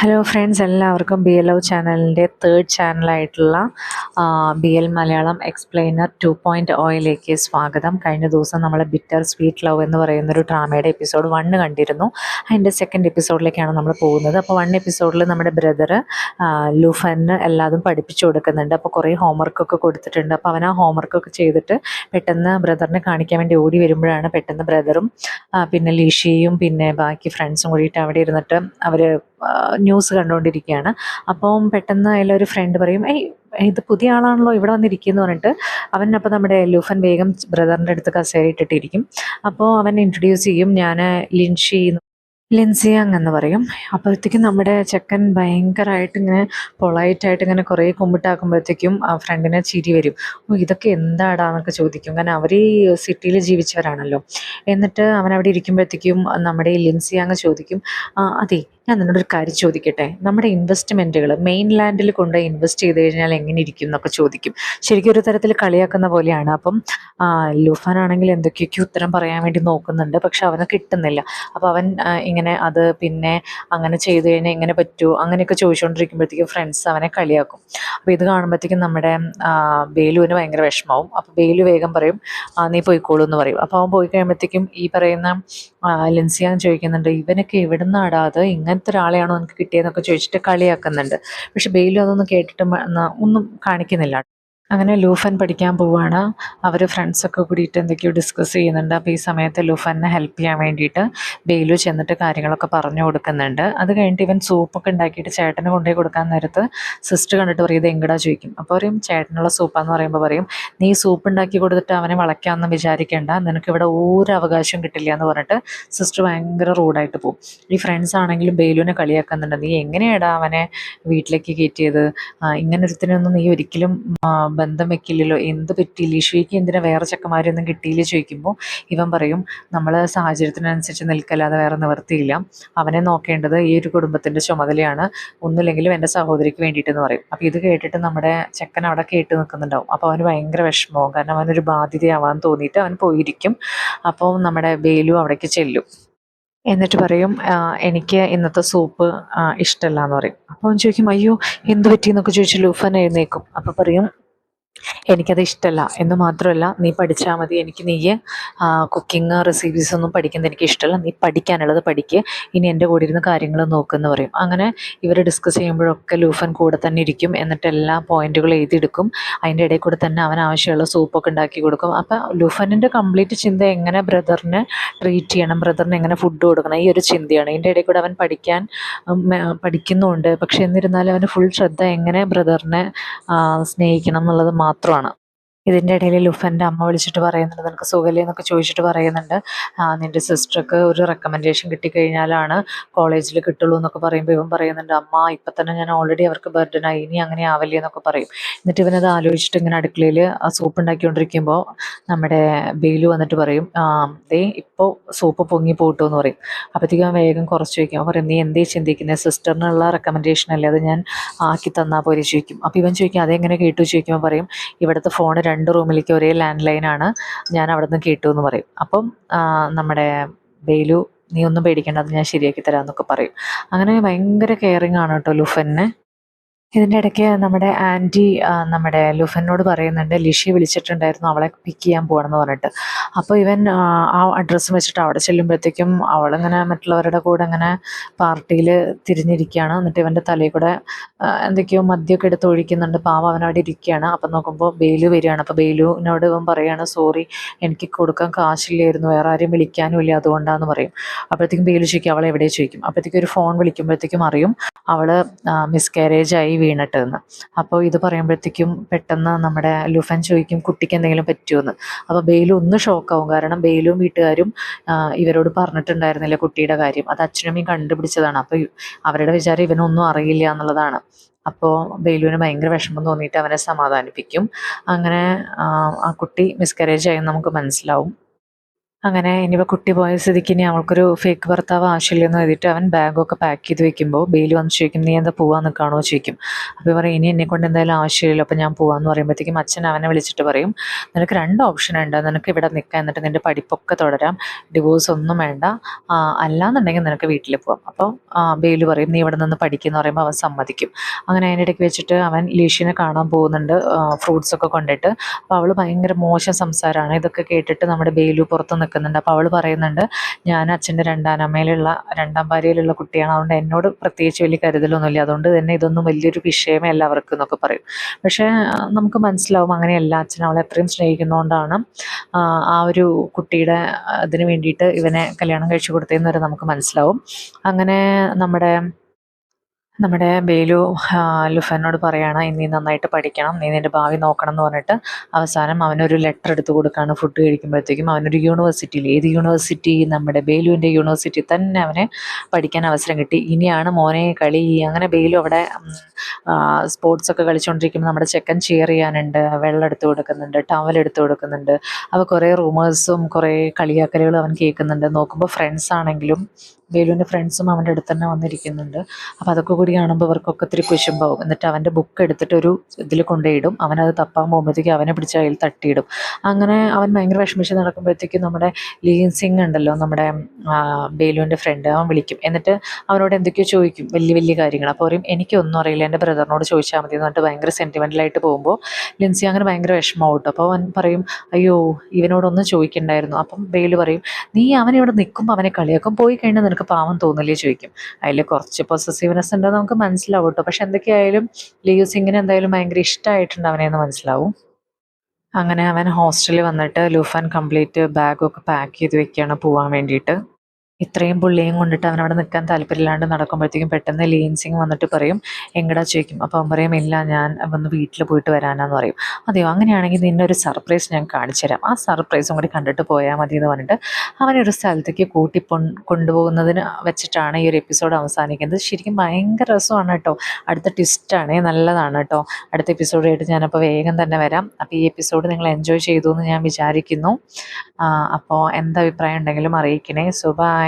Hello friends, എല്ലാവർക്കും B L love ചാനലിൻ്റെ third ചാനലായിട്ടുള്ള ബി എൽ മലയാളം എക്സ്പ്ലെയിനർ 2.0യിലേക്ക് സ്വാഗതം. കഴിഞ്ഞ ദിവസം നമ്മൾ ബിറ്റർ സ്വീറ്റ് ലവ് എന്ന് പറയുന്നൊരു ഡ്രാമയുടെ എപ്പിസോഡ് 1 കണ്ടിരുന്നു. അതിൻ്റെ സെക്കൻഡ് എപ്പിസോഡിലേക്കാണ് നമ്മൾ പോകുന്നത്. അപ്പോൾ 1 എപ്പിസോഡിൽ നമ്മുടെ ബ്രദർ ലുഫന് എല്ലാതും പഠിപ്പിച്ചു കൊടുക്കുന്നുണ്ട്. അപ്പോൾ കുറേ ഹോംവർക്കൊക്കെ കൊടുത്തിട്ടുണ്ട്. അപ്പോൾ അവൻ ആ ഹോംവർക്കൊക്കെ ചെയ്തിട്ട് പെട്ടെന്ന് ബ്രദറിനെ കാണിക്കാൻ വേണ്ടി ഓടി വരുമ്പോഴാണ് പെട്ടെന്ന് ബ്രദറും പിന്നെ ലീഷയും പിന്നെ ബാക്കി ഫ്രണ്ട്സും കൂടിയിട്ട് അവിടെ ഇരുന്നിട്ട് അവർ ന്യൂസ് കണ്ടുകൊണ്ടിരിക്കുകയാണ്. അപ്പം പെട്ടെന്ന് അതിലൊരു ഫ്രണ്ട് പറയും, ഇത് പുതിയ ആളാണല്ലോ ഇവിടെ വന്നിരിക്കുന്നു പറഞ്ഞിട്ട് അപ്പോൾ നമ്മുടെ ലൂഫൻ വേഗം ബ്രദറിൻ്റെ അടുത്ത് കസേര ഇട്ടിട്ടിരിക്കും. അപ്പോൾ അവൻ ഇൻട്രൊഡ്യൂസ് ചെയ്യും, ഞാൻ ലിൻസിയാങ് എന്ന് പറയും. അപ്പോഴത്തേക്കും നമ്മുടെ ചെക്കൻ ഭയങ്കരമായിട്ട് ഇങ്ങനെ പൊളൈറ്റായിട്ട് ഇങ്ങനെ കുറേ കുമ്പിട്ടാക്കുമ്പോഴത്തേക്കും ആ ഫ്രണ്ടിനെ ചിരി വരും. ഇതൊക്കെ എന്താടാന്നൊക്കെ ചോദിക്കും. കാരണം അവർ ഈ സിറ്റിയിൽ ജീവിച്ചവരാണല്ലോ. എന്നിട്ട് അവൻ അവിടെ ഇരിക്കുമ്പോഴത്തേക്കും നമ്മുടെ ഈ ലിൻസിയാങ് ചോദിക്കും, അതെ ഞാൻ നിന്നോടൊരു കാര്യം ചോദിക്കട്ടെ, നമ്മുടെ ഇൻവെസ്റ്റ്മെൻറ്റുകൾ മെയിൻലാൻഡിൽ കൊണ്ടുപോയി ഇൻവെസ്റ്റ് ചെയ്ത് കഴിഞ്ഞാൽ എങ്ങനെ ഇരിക്കും എന്നൊക്കെ ചോദിക്കും. ശരിക്കും ഒരു തരത്തിൽ കളിയാക്കുന്ന പോലെയാണ്. അപ്പം ലുഫാനാണെങ്കിൽ എന്തൊക്കെയൊക്കെ ഉത്തരം പറയാൻ വേണ്ടി നോക്കുന്നുണ്ട്, പക്ഷെ അവന് കിട്ടുന്നില്ല. അപ്പോൾ അവൻ ഇങ്ങനെ അത് പിന്നെ അങ്ങനെ ചെയ്തു കഴിഞ്ഞാൽ എങ്ങനെ പറ്റുമോ അങ്ങനെയൊക്കെ ചോദിച്ചുകൊണ്ടിരിക്കുമ്പോഴത്തേക്കും ഫ്രണ്ട്സ് അവനെ കളിയാക്കും. അപ്പോൾ ഇത് കാണുമ്പോഴത്തേക്കും നമ്മുടെ ബേലുവിന് ഭയങ്കര വിഷമാവും. അപ്പോൾ ബേലു വേഗം പറയും, നീ പോയിക്കോളൂ എന്ന് പറയും. അപ്പോൾ അവൻ പോയി കഴിയുമ്പോഴത്തേക്കും ഈ പറയുന്ന ലിൻസിയാങ് ചോദിക്കുന്നുണ്ട്, ഇവനൊക്കെ എവിടെ നിന്നാടാ, അത് ഇങ്ങനത്തെ ഒരാളെയാണോ എനിക്ക് കിട്ടിയതെന്നൊക്കെ ചോദിച്ചിട്ട് കളിയാക്കുന്നുണ്ട്. പക്ഷെ ബെയിലും അതൊന്നും കേട്ടിട്ട് ഒന്നും കാണിക്കുന്നില്ല. അങ്ങനെ ലൂഫൻ പഠിക്കാൻ പോവുകയാണ്. അവർ ഫ്രണ്ട്സൊക്കെ കൂടിയിട്ട് എന്തൊക്കെയോ ഡിസ്കസ് ചെയ്യുന്നുണ്ട്. അപ്പോൾ ഈ സമയത്ത് ലൂഫനെ ഹെൽപ്പ് ചെയ്യാൻ വേണ്ടിയിട്ട് ബെയിലു ചെന്നിട്ട് കാര്യങ്ങളൊക്കെ പറഞ്ഞു കൊടുക്കുന്നുണ്ട്. അത് കഴിഞ്ഞിട്ട് ഇവൻ സൂപ്പൊക്കെ ഉണ്ടാക്കിയിട്ട് ചേട്ടന് കൊണ്ടുപോയി കൊടുക്കാൻ നേരത്ത് സിസ്റ്റർ കണ്ടിട്ട് പറയും, ഇത് എങ്ങടാ ചോദിക്കും. അപ്പോൾ പറയും ചേട്ടനുള്ള സൂപ്പാന്ന് പറയുമ്പോൾ പറയും, നീ സൂപ്പ് ഉണ്ടാക്കി കൊടുത്തിട്ട് അവനെ വളയ്ക്കാമെന്ന് വിചാരിക്കേണ്ട, നിനക്കിവിടെ ഒരു അവകാശവും കിട്ടില്ല എന്ന് പറഞ്ഞിട്ട് സിസ്റ്റർ ഭയങ്കര റൂഡായിട്ട് പോകും. ഈ ഫ്രണ്ട്സ് ആണെങ്കിലും ബെയിലുവിനെ കളിയാക്കുന്നുണ്ട്, നീ എങ്ങനെയാടാ അവനെ വീട്ടിലേക്ക് കയറ്റിയത്, ഇങ്ങനൊരുത്തിനൊന്നും നീ ഒരിക്കലും ബന്ധം വെക്കില്ലല്ലോ, എന്ത് പറ്റി, ലീഷയ്ക്ക് എന്തിനാ വേറെ ചെക്കന്മാരൊന്നും കിട്ടിയില്ല ചോദിക്കുമ്പോൾ ഇവൻ പറയും, നമ്മൾ സാഹചര്യത്തിനനുസരിച്ച് നിൽക്കല്ലാതെ വേറെ നിവർത്തിയില്ല, അവനെ നോക്കേണ്ടത് ഈ ഒരു കുടുംബത്തിൻ്റെ ചുമതലയാണ്, ഒന്നുമില്ലെങ്കിലും എൻ്റെ സഹോദരിക്ക് വേണ്ടിയിട്ടെന്ന് പറയും. അപ്പോൾ ഇത് കേട്ടിട്ട് നമ്മുടെ ചെക്കൻ അവിടെ കേട്ട് നിൽക്കുന്നുണ്ടാവും. അപ്പോൾ അവന് ഭയങ്കര വിഷമവും, കാരണം അവനൊരു ബാധ്യതയാവാൻ തോന്നിയിട്ട് അവൻ പോയിരിക്കും. അപ്പോൾ നമ്മുടെ ബേലു അവിടേക്ക് ചെല്ലും. എന്നിട്ട് പറയും, എനിക്ക് ഇന്നത്തെ സൂപ്പ് ഇഷ്ടമല്ല എന്ന് പറയും. അപ്പോൾ അവൻ ചോദിക്കും, അയ്യോ എന്ത് പറ്റിയെന്നൊക്കെ ചോദിച്ച് ലൂഫൻ എഴുന്നേക്കും. അപ്പോൾ പറയും, എനിക്കത് ഇഷ്ടമല്ല എന്ന് മാത്രമല്ല, നീ പഠിച്ചാൽ മതി, എനിക്ക് നീ കുക്കിംഗ് റെസിപ്പീസ് ഒന്നും പഠിക്കുന്നത് എനിക്ക് ഇഷ്ടമല്ല, നീ പഠിക്കാനുള്ളത് പഠിക്കുക, ഇനി എൻ്റെ കൂടെ ഇരുന്ന് കാര്യങ്ങൾ നോക്കുമെന്ന് പറയും. അങ്ങനെ ഇവർ ഡിസ്കസ് ചെയ്യുമ്പോഴൊക്കെ ലൂഫൻ കൂടെ തന്നെ ഇരിക്കും. എന്നിട്ട് എല്ലാ പോയിന്റുകളും എഴുതിയെടുക്കും. അതിൻ്റെ ഇടയിൽ കൂടെ തന്നെ അവൻ ആവശ്യമുള്ള സൂപ്പൊക്കെ ഉണ്ടാക്കി കൊടുക്കും. അപ്പം ലൂഫനിൻ്റെ കംപ്ലീറ്റ് ചിന്ത എങ്ങനെ ബ്രദറിനെ ട്രീറ്റ് ചെയ്യണം, ബ്രദറിന് എങ്ങനെ ഫുഡ് കൊടുക്കണം, ഈ ഒരു ചിന്തയാണ്. ഇതിൻ്റെ ഇടയിൽ കൂടെ അവൻ പഠിക്കുന്നുമുണ്ട്. പക്ഷെ എന്നിരുന്നാലും അവന് ഫുൾ ശ്രദ്ധ എങ്ങനെ ബ്രദറിനെ സ്നേഹിക്കണം എന്നുള്ളത് മാത്രമാണ്. ഇതിൻ്റെ ഇടയിൽ ലുഫൻ്റെ അമ്മ വിളിച്ചിട്ട് പറയുന്നുണ്ട്, നിനക്ക് സുഖമില്ലേ എന്നൊക്കെ ചോദിച്ചിട്ട് പറയുന്നുണ്ട്, നിൻ്റെ സിസ്റ്റർക്ക് ഒരു റെക്കമെൻഡേഷൻ കിട്ടിക്കഴിഞ്ഞാലാണ് കോളേജിൽ കിട്ടുള്ളൂ എന്നൊക്കെ പറയുമ്പോൾ ഇവൻ പറയുന്നുണ്ട്, അമ്മ ഇപ്പം തന്നെ ഞാൻ ഓൾറെഡി അവർക്ക് ബർഡനായി, ഇനി അങ്ങനെ ആവില്ലേ എന്നൊക്കെ പറയും. എന്നിട്ട് ഇവനത് ആലോചിച്ചിട്ട് ഇങ്ങനെ അടുക്കളയിൽ സൂപ്പ് ഉണ്ടാക്കിക്കൊണ്ടിരിക്കുമ്പോൾ നമ്മുടെ ബെയിലു വന്നിട്ട് പറയും, ദേ ഇപ്പോൾ സൂപ്പ് പൊങ്ങി പോട്ടു എന്ന് പറയും. അപ്പോഴത്തേക്കും അവൻ വേഗം കുറച്ച് വയ്ക്കും. അവൻ പറയും, നീ എന്തേ ചിന്തിക്കുന്നത്, സിസ്റ്ററിനുള്ള റെക്കമെൻഡേഷൻ അല്ലേ, അത് ഞാൻ ആക്കി തന്നാൽ പോലെ ചോദിക്കും. അപ്പോൾ ഇവൻ ചോദിക്കും, അതെങ്ങനെ കേട്ടു ചോദിക്കുമ്പോൾ പറയും, ഇവിടുത്തെ ഫോൺ 2 റൂമിലേക്ക് ഒരേ ലാൻഡ് ലൈനാണ്, ഞാൻ അവിടെ നിന്ന് കേട്ടു എന്ന് പറയും. അപ്പം നമ്മുടെ ബെയിലു, നീ ഒന്നും പേടിക്കേണ്ട, അത് ഞാൻ ശരിയാക്കി തരാമെന്നൊക്കെ പറയും. അങ്ങനെ ഭയങ്കര കെയറിങ് ആണ് കേട്ടോ ലുഫന്. ഇതിൻ്റെ ഇടയ്ക്ക് നമ്മുടെ ആൻറ്റി നമ്മുടെ ലുഫനോട് പറയുന്നുണ്ട്, ലിഷി വിളിച്ചിട്ടുണ്ടായിരുന്നു അവളെ പിക്ക് ചെയ്യാൻ പോകണമെന്ന് പറഞ്ഞിട്ട്. അപ്പോൾ ഇവൻ ആ അഡ്രസ്സ് വെച്ചിട്ട് അവിടെ ചെല്ലുമ്പോഴത്തേക്കും അവളിങ്ങനെ മറ്റുള്ളവരുടെ കൂടെ ഇങ്ങനെ പാർട്ടിയിൽ തിരിഞ്ഞിരിക്കുകയാണ്. എന്നിട്ട് ഇവൻ്റെ തലയിൽ കൂടെ എന്തൊക്കെയോ മദ്യമൊക്കെ എടുത്ത് ഒഴിക്കുന്നുണ്ട്. പാവം അവനവിടെ ഇരിക്കുകയാണ്. അപ്പം നോക്കുമ്പോൾ ബെയിലു വരികയാണ്. അപ്പോൾ ബെയിലുവിനോട് ഇവൻ പറയുകയാണ്, സോറി എനിക്ക് കൊടുക്കാൻ കാശില്ലായിരുന്നു, വേറെ ആരും വിളിക്കാനും ഇല്ല, അതുകൊണ്ടാന്ന് പറയും. അപ്പോഴത്തേക്കും ബെയിലു ചോദിക്കും, അവളെ എവിടെ ചോദിക്കും. അപ്പോഴത്തേക്കും ഒരു ഫോൺ വിളിക്കുമ്പോഴത്തേക്കും അറിയും അവൾ മിസ്കാരേജ് ആയി വീണിട്ട് എന്ന്. അപ്പോൾ ഇത് പറയുമ്പോഴത്തേക്കും പെട്ടെന്ന് നമ്മുടെ ലുഫൻ ചോദിക്കും, കുട്ടിക്ക് എന്തെങ്കിലും പറ്റുമെന്ന്. അപ്പോൾ ബെയിലു ഒന്ന് ഷോക്കാവും, കാരണം ബെയിലും വീട്ടുകാരും ഇവരോട് പറഞ്ഞിട്ടുണ്ടായിരുന്നില്ല കുട്ടിയുടെ കാര്യം, അത് അച്ഛനമ്മയും കണ്ടുപിടിച്ചതാണ്. അപ്പോൾ അവരുടെ വിചാരം ഇവനൊന്നും അറിയില്ല എന്നുള്ളതാണ്. അപ്പോൾ ബെയിലുവിന് ഭയങ്കര വിഷമം തോന്നിയിട്ട് അവനെ സമാധാനിപ്പിക്കും. അങ്ങനെ ആ കുട്ടി മിസ്കാരേജ് ആയെന്ന് നമുക്ക് മനസ്സിലാവും. അങ്ങനെ ഇനിയിപ്പോൾ കുട്ടി പോയ സ്ഥിതിക്ക് ഇനി അവൾക്കൊരു ഫേക്ക് ഭർത്താവ് ആവശ്യമില്ലെന്ന് കരുതിയിട്ട് അവൻ ബാഗൊക്കെ പാക്ക് ചെയ്ത് വെക്കുമ്പോൾ ബെയില് വന്ന് ചോദിക്കും, നീ എന്താ പോവാൻ നിൽക്കുകയാണോ ചോദിക്കും. അപ്പോൾ പറയും, ഇനി എന്നെക്കൊണ്ട് എന്തായാലും ആവശ്യമില്ലല്ലോ, അപ്പോൾ ഞാൻ പോവാന്ന് പറയുമ്പോഴത്തേക്കും അച്ഛൻ അവനെ വിളിച്ചിട്ട് പറയും, നിനക്ക് രണ്ട് ഓപ്ഷൻ ഉണ്ട്, നിനക്ക് ഇവിടെ നിൽക്കാം, എന്നിട്ട് നിൻ്റെ പഠിപ്പൊക്കെ തുടരാം, ഡിവോഴ്സ് ഒന്നും വേണ്ട, അല്ലാന്നുണ്ടെങ്കിൽ നിനക്ക് വീട്ടിൽ പോവാം. അപ്പോൾ ബെയില് പറയും, നീ ഇവിടെ നിന്ന് പഠിക്കുമെന്ന് പറയുമ്പോൾ അവൻ സമ്മതിക്കും. അങ്ങനെ അതിനിടയ്ക്ക് വെച്ചിട്ട് അവൻ ലീഷിനെ കാണാൻ പോകുന്നുണ്ട്, ഫ്രൂട്ട്സൊക്കെ കൊണ്ടിട്ട്. അപ്പോൾ അവൾ ഭയങ്കര മോശം സംസാരമാണ്. ഇതൊക്കെ കേട്ടിട്ട് നമ്മുടെ ബെയിലു പുറത്ത് നിൽക്കുന്നുണ്ട്. അപ്പോൾ അവൾ പറയുന്നുണ്ട്, ഞാൻ അച്ഛൻ്റെ രണ്ടാം ഭാര്യയിലുള്ള കുട്ടിയാണ്, അതുകൊണ്ട് എന്നോട് പ്രത്യേകിച്ച് വലിയ കരുതലൊന്നുമില്ല, അതുകൊണ്ട് തന്നെ ഇതൊന്നും വലിയൊരു വിഷയമേ അല്ല അവർക്ക് എന്നൊക്കെ പറയും. പക്ഷേ നമുക്ക് മനസ്സിലാവും അങ്ങനെയല്ല, അച്ഛൻ അവളെ അത്രയും സ്നേഹിക്കുന്നതുകൊണ്ടാണ് ആ ഒരു കുട്ടിയുടെ അതിന് വേണ്ടിയിട്ട് ഇവനെ കല്യാണം കഴിച്ചു കൊടുത്തതെന്ന് വരെ നമുക്ക് മനസ്സിലാവും. അങ്ങനെ നമ്മുടെ ബേലു ലുഫനോട് പറയാണ്, നീ നന്നായിട്ട് പഠിക്കണം, നീ നിൻ്റെ ഭാവി നോക്കണം എന്ന് പറഞ്ഞിട്ട് അവസാനം അവനൊരു ലെറ്റർ എടുത്ത് കൊടുക്കുകയാണ്. ഫുഡ് കഴിക്കുമ്പോഴത്തേക്കും അവനൊരു യൂണിവേഴ്സിറ്റിയിൽ, ഏത് യൂണിവേഴ്സിറ്റി, നമ്മുടെ ബേലുവിൻ്റെ യൂണിവേഴ്സിറ്റി തന്നെ അവന് പഠിക്കാൻ അവസരം കിട്ടി. ഇനിയാണ് മോനെ കളി. അങ്ങനെ ബേലു അവിടെ സ്പോർട്സൊക്കെ കളിച്ചുകൊണ്ടിരിക്കുമ്പോൾ നമ്മുടെ ചെക്കൻ ചിയർ ചെയ്യാനുണ്ട്, വെള്ളം എടുത്ത് കൊടുക്കുന്നുണ്ട്, ടവൽ എടുത്ത് കൊടുക്കുന്നുണ്ട്. അപ്പോൾ കുറേ റൂമേഴ്സും കുറേ കളിയാക്കലുകളും അവൻ കേൾക്കുന്നുണ്ട്. നോക്കുമ്പോൾ ഫ്രണ്ട്സ് ആണെങ്കിലും ബേലുവിൻ്റെ ഫ്രണ്ട്സും അവൻ്റെ അടുത്ത് തന്നെ വന്നിരിക്കുന്നുണ്ട്. അപ്പോൾ അതൊക്കെ കൂടി കാണുമ്പോൾ ഇവർക്കൊക്കെ ഒത്തിരി കുശുമ്പാവും. എന്നിട്ട് അവൻ്റെ ബുക്ക് എടുത്തിട്ട് ഒരു ഇതിൽ കൊണ്ടുപോയിടും. അവനത് തപ്പാൻ പോകുമ്പോഴത്തേക്കും അവനെ പിടിച്ച് അതിൽ തട്ടിയിടും. അങ്ങനെ അവൻ ഭയങ്കര വിഷമിച്ച് നടക്കുമ്പോഴത്തേക്കും നമ്മുടെ ലീൻ സിംഗ് ഉണ്ടല്ലോ, നമ്മുടെ ബേലുവിൻ്റെ ഫ്രണ്ട്, അവൻ വിളിക്കും. എന്നിട്ട് അവനോട് എന്തൊക്കെയോ ചോദിക്കും, വലിയ വലിയ കാര്യങ്ങൾ. അപ്പോൾ പറയും, എനിക്കൊന്നും അറിയില്ല, എൻ്റെ ബ്രദറിനോട് ചോദിച്ചാൽ മതി എന്ന് പറഞ്ഞിട്ട് ഭയങ്കര സെൻറ്റിമെൻ്റലായിട്ട് പോകുമ്പോൾ ലിൻസി അങ്ങനെ ഭയങ്കര വിഷമമാവും കേട്ടോ. അപ്പോൾ അവൻ പറയും, അയ്യോ ഇവനോടൊന്നും ചോദിക്കണ്ടായിരുന്നു. അപ്പം ബേല് പറയും, നീ അവനിവിടെ നിൽക്കുമ്പോൾ അവനെ കളിയാക്കും, പോയി കഴിഞ്ഞാൽ നിനക്ക് പാവം തോന്നില്ലേ ചോദിക്കും. അതിൽ കുറച്ച് പൊസസീവ്നെസ് ഉണ്ടെന്ന് നമുക്ക് മനസ്സിലാവും കേട്ടോ. പക്ഷെ എന്തൊക്കെയായാലും ലിയു സിംഗിന് എന്തായാലും ഭയങ്കര ഇഷ്ടമായിട്ടുണ്ട് അവനെന്ന് മനസ്സിലാവും. അങ്ങനെ അവൻ ഹോസ്റ്റലിൽ വന്നിട്ട് ലുഫൻ കംപ്ലീറ്റ് ബാഗൊക്കെ പാക്ക് ചെയ്ത് വെക്കുകയാണ് പോകാൻ വേണ്ടിയിട്ട്. ഇത്രയും പുള്ളിയും കൊണ്ടിട്ട് അവനവിടെ നിൽക്കാൻ താല്പര്യമില്ലാണ്ട് നടക്കുമ്പോഴത്തേക്കും പെട്ടെന്ന് ലീൻ സിംഗ് വന്നിട്ട് പറയും, എങ്ങടാ ചോദിക്കും. അപ്പോൾ അവൻ പറയും, ഇല്ല ഞാൻ വന്ന് വീട്ടിൽ പോയിട്ട് വരാനാന്ന് പറയും. അതെയോ, അങ്ങനെയാണെങ്കിൽ നിന്നെ ഒരു സർപ്രൈസ് ഞാൻ കാണിച്ചു തരാം, ആ സർപ്രൈസും കൂടി കണ്ടിട്ട് പോയാൽ മതി എന്ന് പറഞ്ഞിട്ട് അവനെ ഒരു സ്ഥലത്തേക്ക് കൊണ്ടുപോകുന്നതിന് വെച്ചിട്ടാണ് ഈ ഒരു എപ്പിസോഡ് അവസാനിക്കുന്നത്. ശരിക്കും ഭയങ്കര രസമാണ് കേട്ടോ. അടുത്ത ട്വിസ്റ്റാണ്, നല്ലതാണ് കേട്ടോ. അടുത്ത എപ്പിസോഡായിട്ട് ഞാനപ്പോൾ വേഗം തന്നെ വരാം. അപ്പോൾ ഈ എപ്പിസോഡ് നിങ്ങൾ എൻജോയ് ചെയ്തു എന്ന് ഞാൻ വിചാരിക്കുന്നു. അപ്പോൾ എന്തഭിപ്രായം ഉണ്ടെങ്കിലും അറിയിക്കണേ. So by.